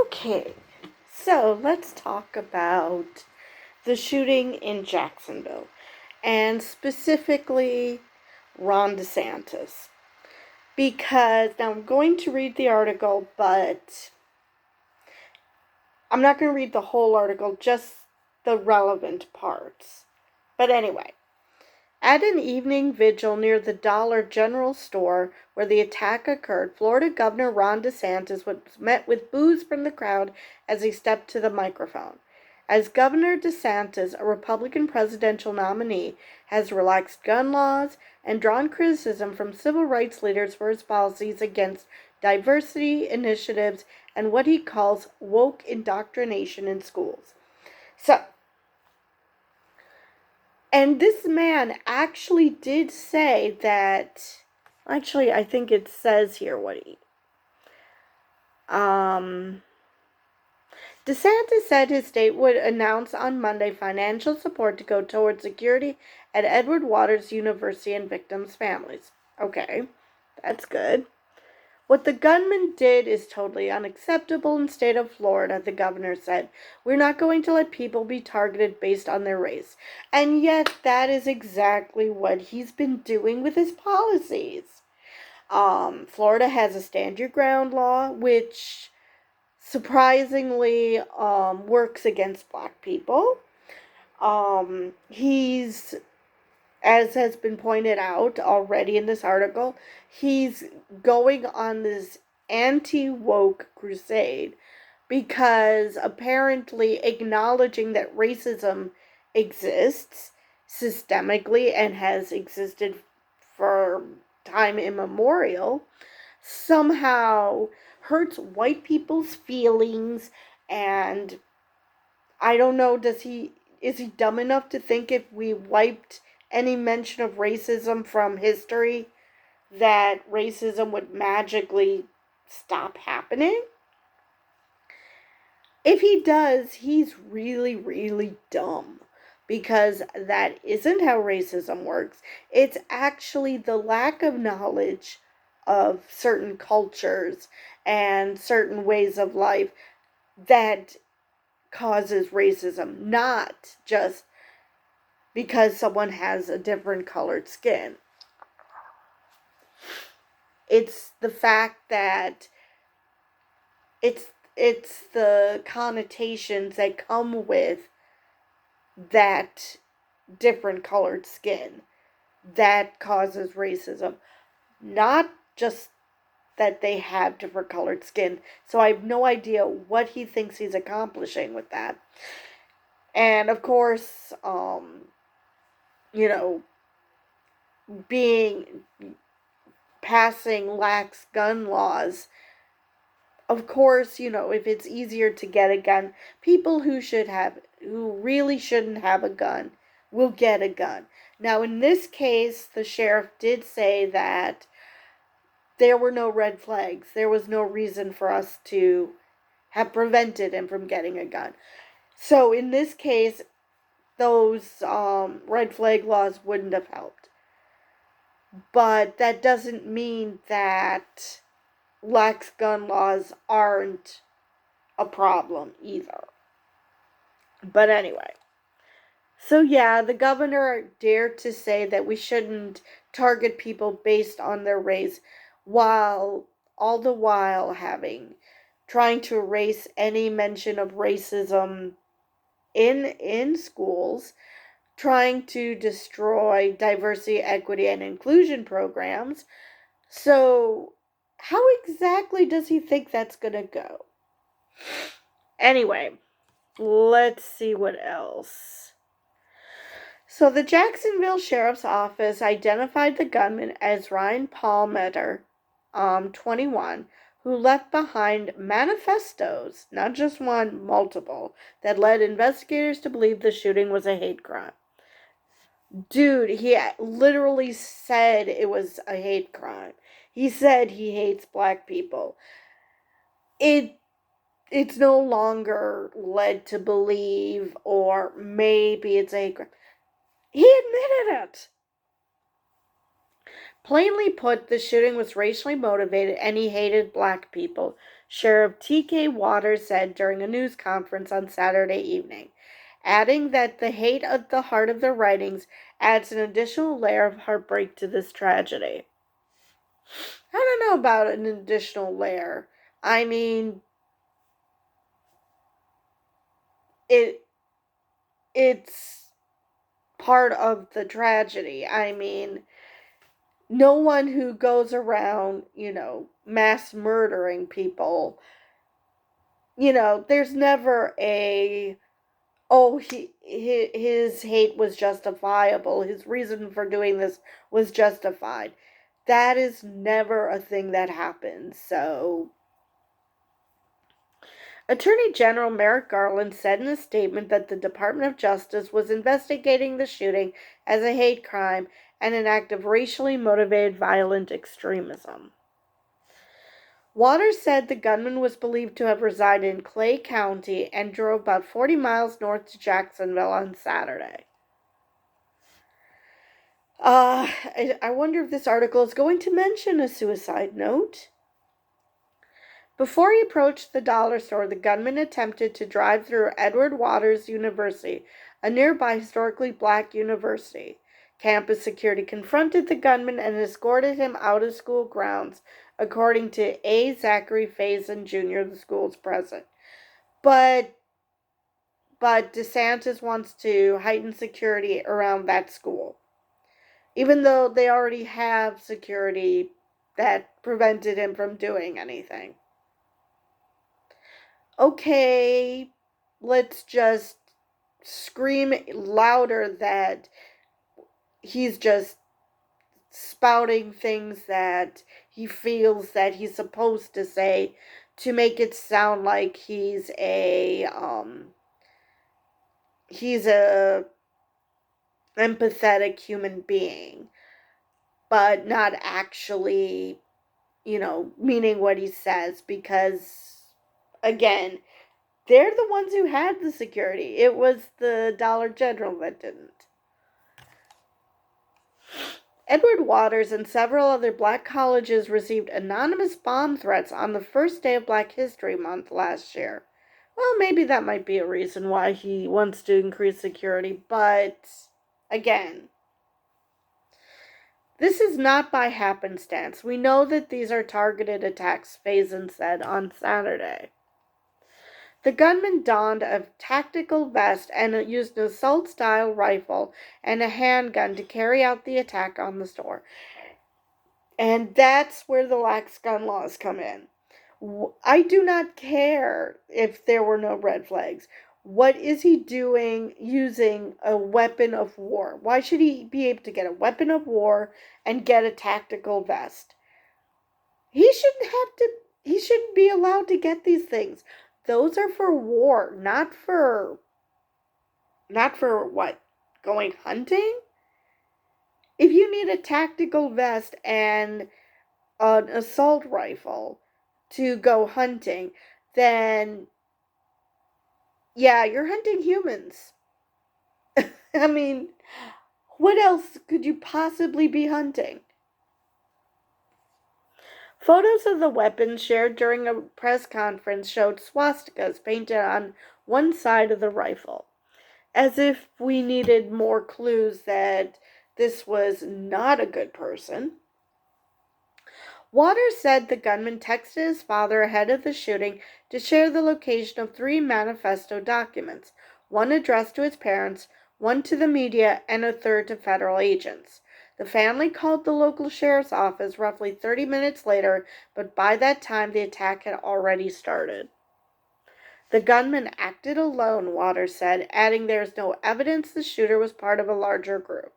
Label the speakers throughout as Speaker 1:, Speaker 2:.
Speaker 1: Okay, so let's talk about the shooting in Jacksonville, and specifically Ron DeSantis. Because now I'm going to read the article, but I'm not going to read the whole article, just the relevant parts. But anyway, at an evening vigil near the Dollar General store where the attack occurred, Florida Governor Ron DeSantis was met with boos from the crowd as he stepped to the microphone. As Governor DeSantis, a Republican presidential nominee, has relaxed gun laws and drawn criticism from civil rights leaders for his policies against diversity initiatives and what he calls woke indoctrination in schools. And this man actually did say that, actually, I think it says here what DeSantis said his state would announce on Monday financial support to go towards security at Edward Waters University and victims' families. Okay, that's good. What the gunman did is totally unacceptable in the state of Florida, the governor said. We're not going to let people be targeted based on their race. And yet, that is exactly what he's been doing with his policies. Florida has a stand your ground law, which surprisingly works against black people. He's, as has been pointed out already in this article, he's going on this anti-woke crusade because apparently acknowledging that racism exists systemically and has existed for time immemorial somehow hurts white people's feelings. And I don't know, is he dumb enough to think if we wiped any mention of racism from history that racism would magically stop happening? If he does, he's really, really dumb, because that isn't how racism works. It's actually the lack of knowledge of certain cultures and certain ways of life that causes racism, not just because someone has a different colored skin. It's the fact that it's the connotations that come with that different colored skin that causes racism, not just that they have different colored skin. So I have no idea what he thinks he's accomplishing with that. And of course, passing lax gun laws, of course, if it's easier to get a gun, people who really shouldn't have a gun will get a gun. Now, in this case, the sheriff did say that there were no red flags. There was no reason for us to have prevented him from getting a gun. So, in this case, those red flag laws wouldn't have helped. But that doesn't mean that lax gun laws aren't a problem either. But anyway, so yeah, the governor dared to say that we shouldn't target people based on their race, while all the while trying to erase any mention of racism in schools, trying to destroy diversity, equity, and inclusion programs. So how exactly does he think that's going to go? Anyway, let's see what else. So the Jacksonville Sheriff's Office identified the gunman as Ryan Palmeter, 21, who left behind manifestos, not just one, multiple, that led investigators to believe the shooting was a hate crime. Dude, he literally said it was a hate crime. He said he hates black people. It's no longer led to believe, or maybe it's a hate crime. He admitted it. Plainly put, the shooting was racially motivated and he hated black people, Sheriff T.K. Waters said during a news conference on Saturday evening, adding that the hate at the heart of their writings adds an additional layer of heartbreak to this tragedy. I don't know about an additional layer. I mean, it's part of the tragedy. I mean, no one who goes around, mass murdering people, there's never his hate was justifiable. His reason for doing this was justified. That is never a thing that happens. So, Attorney General Merrick Garland said in a statement that the Department of Justice was investigating the shooting as a hate crime and an act of racially motivated violent extremism. Waters said the gunman was believed to have resided in Clay County and drove about 40 miles north to Jacksonville on Saturday. I wonder if this article is going to mention a suicide note. Before he approached the dollar store, the gunman attempted to drive through Edward Waters University, a nearby historically black university. Campus security confronted the gunman and escorted him out of school grounds, according to A. Zachary Faison Jr., the school's president. But DeSantis wants to heighten security around that school, even though they already have security that prevented him from doing anything. Okay, let's just scream louder that he's just spouting things that he feels that he's supposed to say to make it sound like he's a empathetic human being, but not actually, meaning what he says, because again, they're the ones who had the security. It was the Dollar General that didn't. Edward Waters and several other black colleges received anonymous bomb threats on the first day of Black History Month last year. Well, maybe that might be a reason why he wants to increase security, but again, this is not by happenstance. We know that these are targeted attacks, Faison said on Saturday. The gunman donned a tactical vest and used an assault-style rifle and a handgun to carry out the attack on the store. And that's where the lax gun laws come in. I do not care if there were no red flags. What is he doing using a weapon of war? Why should he be able to get a weapon of war and get a tactical vest? He shouldn't be allowed to get these things. Those are for war, not for what? Going hunting? If you need a tactical vest and an assault rifle to go hunting, then yeah, you're hunting humans. I mean, what else could you possibly be hunting? Photos of the weapons shared during a press conference showed swastikas painted on one side of the rifle, as if we needed more clues that this was not a good person. Waters said the gunman texted his father ahead of the shooting to share the location of 3 manifesto documents, one addressed to his parents, one to the media, and a third to federal agents. The family called the local sheriff's office roughly 30 minutes later, but by that time the attack had already started. The gunman acted alone, Waters said, adding there is no evidence the shooter was part of a larger group.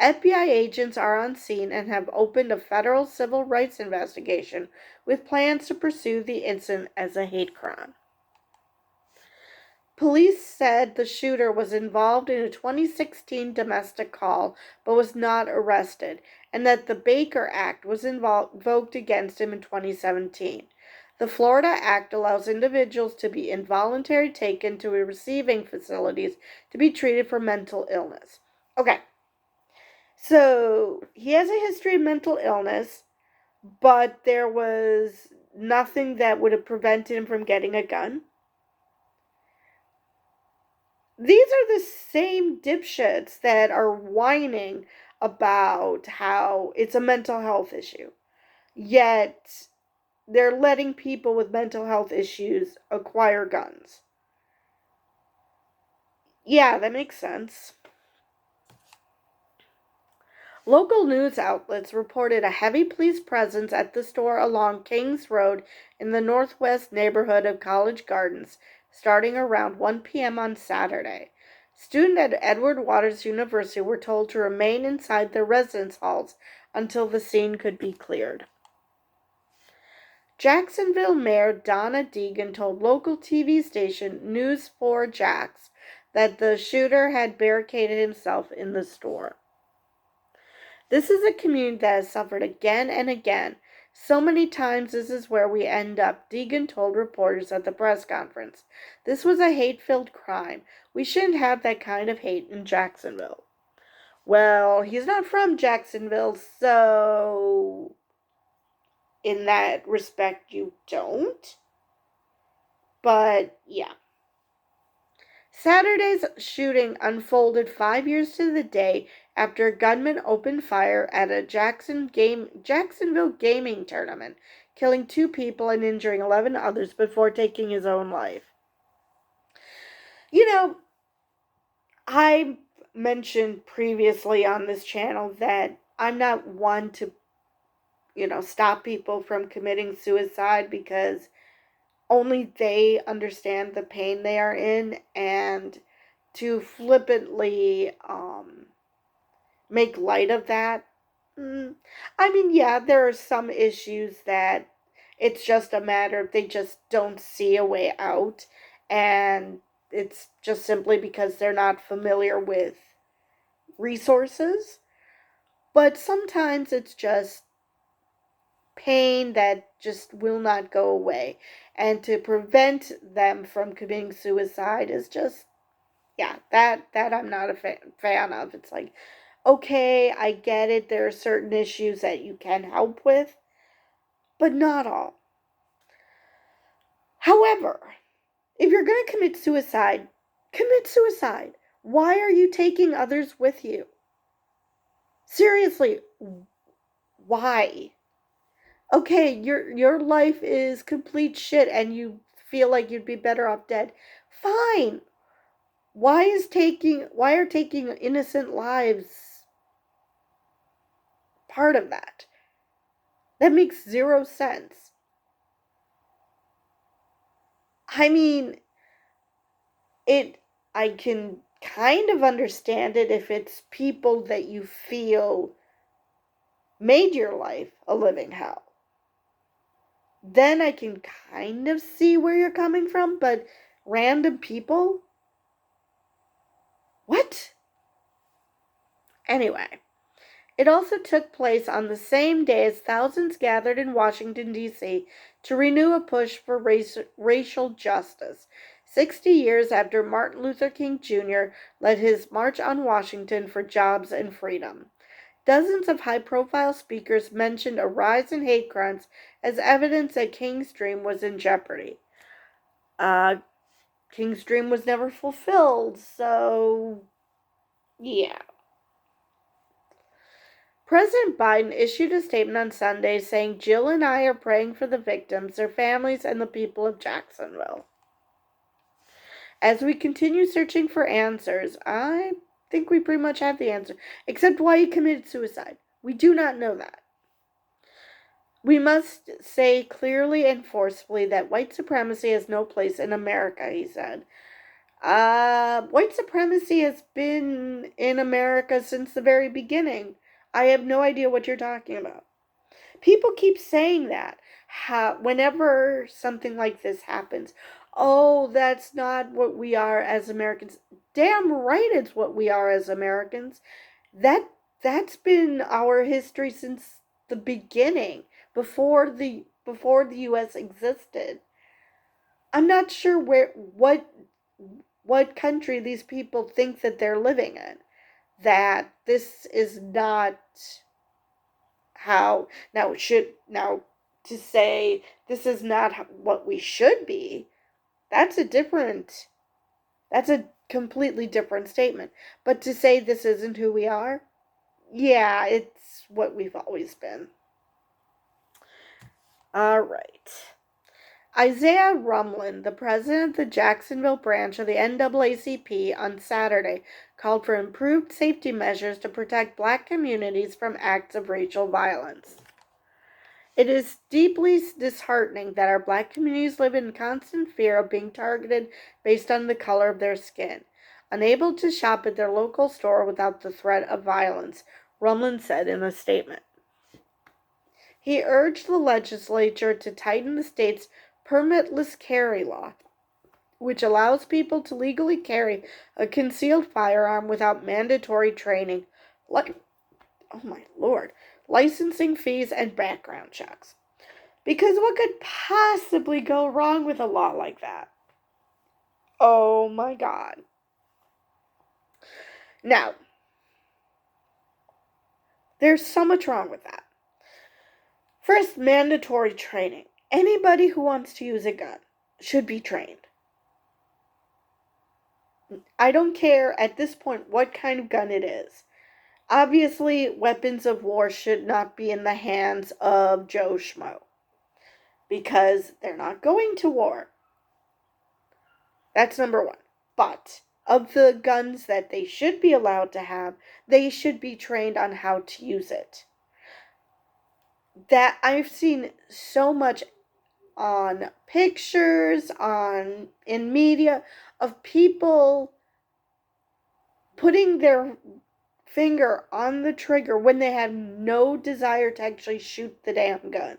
Speaker 1: FBI agents are on scene and have opened a federal civil rights investigation with plans to pursue the incident as a hate crime. Police said the shooter was involved in a 2016 domestic call but was not arrested, and that the Baker Act was invoked against him in 2017. The Florida Act allows individuals to be involuntarily taken to receiving facilities to be treated for mental illness. Okay. So he has a history of mental illness, but there was nothing that would have prevented him from getting a gun. These are the same dipshits that are whining about how it's a mental health issue. Yet they're letting people with mental health issues acquire guns. Yeah, that makes sense. Local news outlets reported a heavy police presence at the store along Kings Road in the northwest neighborhood of College Gardens, starting around 1 p.m. on Saturday. Students at Edward Waters University were told to remain inside their residence halls until the scene could be cleared. Jacksonville Mayor Donna Deegan told local TV station News 4 Jax that the shooter had barricaded himself in the store. This is a community that has suffered again and again. So many times this is where we end up, Deegan told reporters at the press conference. This was a hate-filled crime. We shouldn't have that kind of hate in Jacksonville. Well, he's not from Jacksonville, so in that respect you don't. But yeah. Saturday's shooting unfolded 5 years to the day after a gunman opened fire at a Jacksonville gaming tournament, killing 2 people and injuring 11 others before taking his own life. You know, I mentioned previously on this channel that I'm not one to, stop people from committing suicide because only they understand the pain they are in, and to flippantly make light of that. I mean, yeah, there are some issues that it's just a matter of they just don't see a way out, and it's just simply because they're not familiar with resources. But sometimes it's just pain that just will not go away. And to prevent them from committing suicide is just, yeah, that I'm not a fan of. It's like, okay, I get it. There are certain issues that you can help with, but not all. However, if you're going to commit suicide, commit suicide. Why are you taking others with you? Seriously, why? Okay, your life is complete shit and you feel like you'd be better off dead. Fine. Why are taking innocent lives part of that? That makes zero sense. I mean, I can kind of understand it if it's people that you feel made your life a living hell. Then I can kind of see where you're coming from, but random people? What? Anyway, it also took place on the same day as thousands gathered in Washington, D.C. to renew a push for racial justice, 60 years after Martin Luther King Jr. led his March on Washington for Jobs and Freedom. Dozens of high-profile speakers mentioned a rise in hate crimes as evidence that King's dream was in jeopardy. King's dream was never fulfilled, so yeah. President Biden issued a statement on Sunday saying, Jill and I are praying for the victims, their families, and the people of Jacksonville. As we continue searching for answers, I think we pretty much have the answer, except why he committed suicide. We do not know that. We must say clearly and forcefully that white supremacy has no place in America, he said. White supremacy has been in America since the very beginning. I have no idea what you're talking about. People keep saying that. Whenever something like this happens, oh, that's not what we are as Americans. Damn right it's what we are as Americans. That's been our history since the beginning, before the US existed. I'm not sure what country these people think that they're living in. that this is not how, now to say this is not what we should be, that's a completely different statement. But to say this isn't who we are, yeah, it's what we've always been. All right. Isaiah Rumlin, the president of the Jacksonville branch of the NAACP, on Saturday called for improved safety measures to protect black communities from acts of racial violence. It is deeply disheartening that our black communities live in constant fear of being targeted based on the color of their skin, unable to shop at their local store without the threat of violence, Rumlin said in a statement. He urged the legislature to tighten the state's permitless carry law, which allows people to legally carry a concealed firearm without mandatory training, like, oh my lord, licensing fees and background checks. Because what could possibly go wrong with a law like that? Oh my god. Now, there's so much wrong with that. First, mandatory training. Anybody who wants to use a gun should be trained. I don't care at this point what kind of gun it is. Obviously, weapons of war should not be in the hands of Joe Schmo, because they're not going to war. That's number one. But of the guns that they should be allowed to have, they should be trained on how to use it. That I've seen so much on pictures, in media, of people putting their finger on the trigger when they have no desire to actually shoot the damn gun.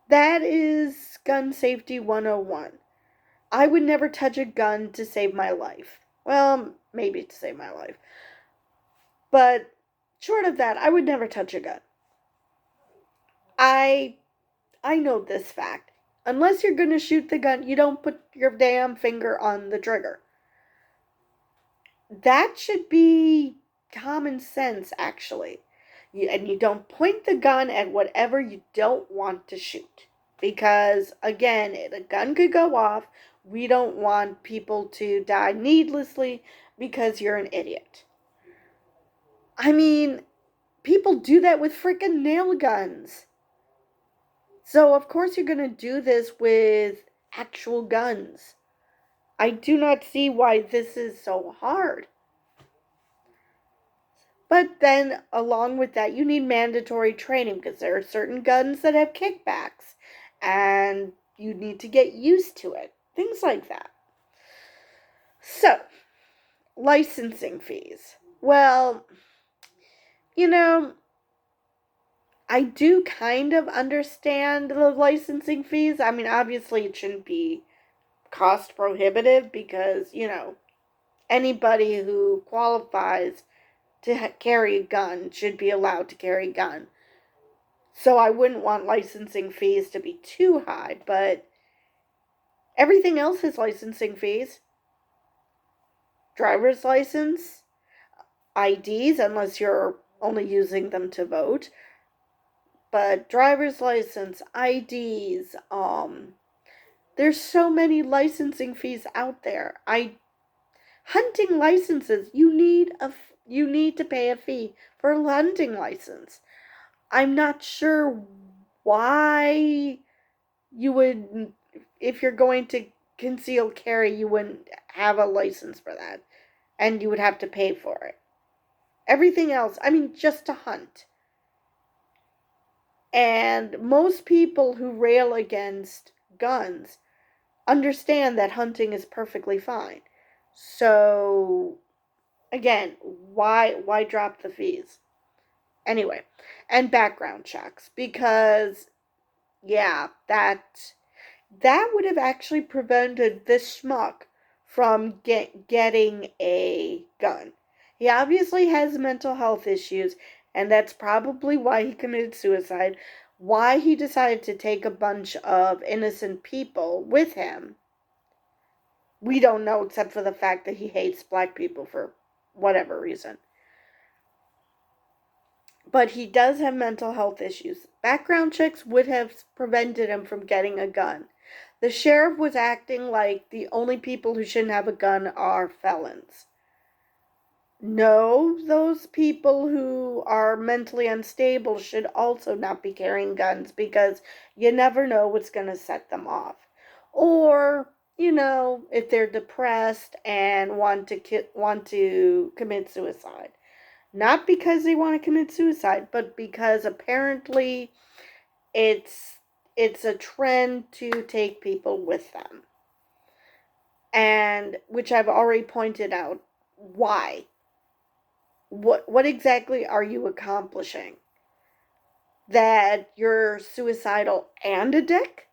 Speaker 1: That is gun safety 101. I would never touch a gun to save my life. Well, maybe to save my life. But short of that, I would never touch a gun. I know this fact. Unless you're going to shoot the gun, you don't put your damn finger on the trigger. That should be common sense, actually. And you don't point the gun at whatever you don't want to shoot. Because, again, a gun could go off. We don't want people to die needlessly because you're an idiot. I mean, people do that with freaking nail guns. So, of course, you're going to do this with actual guns. I do not see why this is so hard. But then, along with that, you need mandatory training because there are certain guns that have kickbacks. And you need to get used to it. Things like that. So, licensing fees. Well, I do kind of understand the licensing fees. I mean, obviously it shouldn't be cost prohibitive because, anybody who qualifies to carry a gun should be allowed to carry a gun. So I wouldn't want licensing fees to be too high, but everything else is licensing fees. Driver's license, IDs, unless you're only using them to vote. But driver's license, IDs, there's so many licensing fees out there. Hunting licenses, you need to pay a fee for a hunting license. I'm not sure why you would, if you're going to conceal carry, you wouldn't have a license for that. And you would have to pay for it. Everything else, just to hunt. And most people who rail against guns understand that hunting is perfectly fine. So, again, why drop the fees? Anyway, and background checks, because, yeah, that would have actually prevented this schmuck from getting a gun. He obviously has mental health issues, and that's probably why he committed suicide, why he decided to take a bunch of innocent people with him. We don't know, except for the fact that he hates black people for whatever reason. But he does have mental health issues. Background checks would have prevented him from getting a gun. The sheriff was acting like the only people who shouldn't have a gun are felons. No, those people who are mentally unstable should also not be carrying guns because you never know what's going to set them off. Or, if they're depressed and want to commit suicide. Not because they want to commit suicide, but because apparently it's a trend to take people with them. And which I've already pointed out. Why? What exactly are you accomplishing? That you're suicidal and a dick?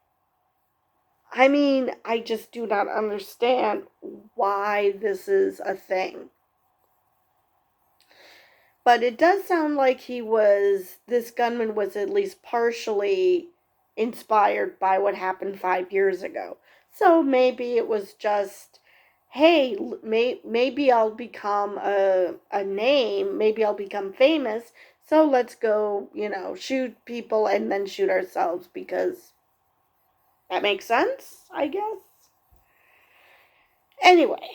Speaker 1: I mean, I just do not understand why this is a thing. But it does sound like this gunman was at least partially inspired by what happened 5 years ago. So maybe it was just, hey, maybe I'll become a name, maybe I'll become famous, so let's go, shoot people and then shoot ourselves because that makes sense, I guess. Anyway,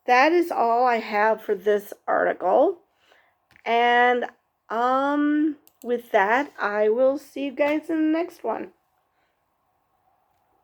Speaker 1: that is all I have for this article. And with that, I will see you guys in the next one.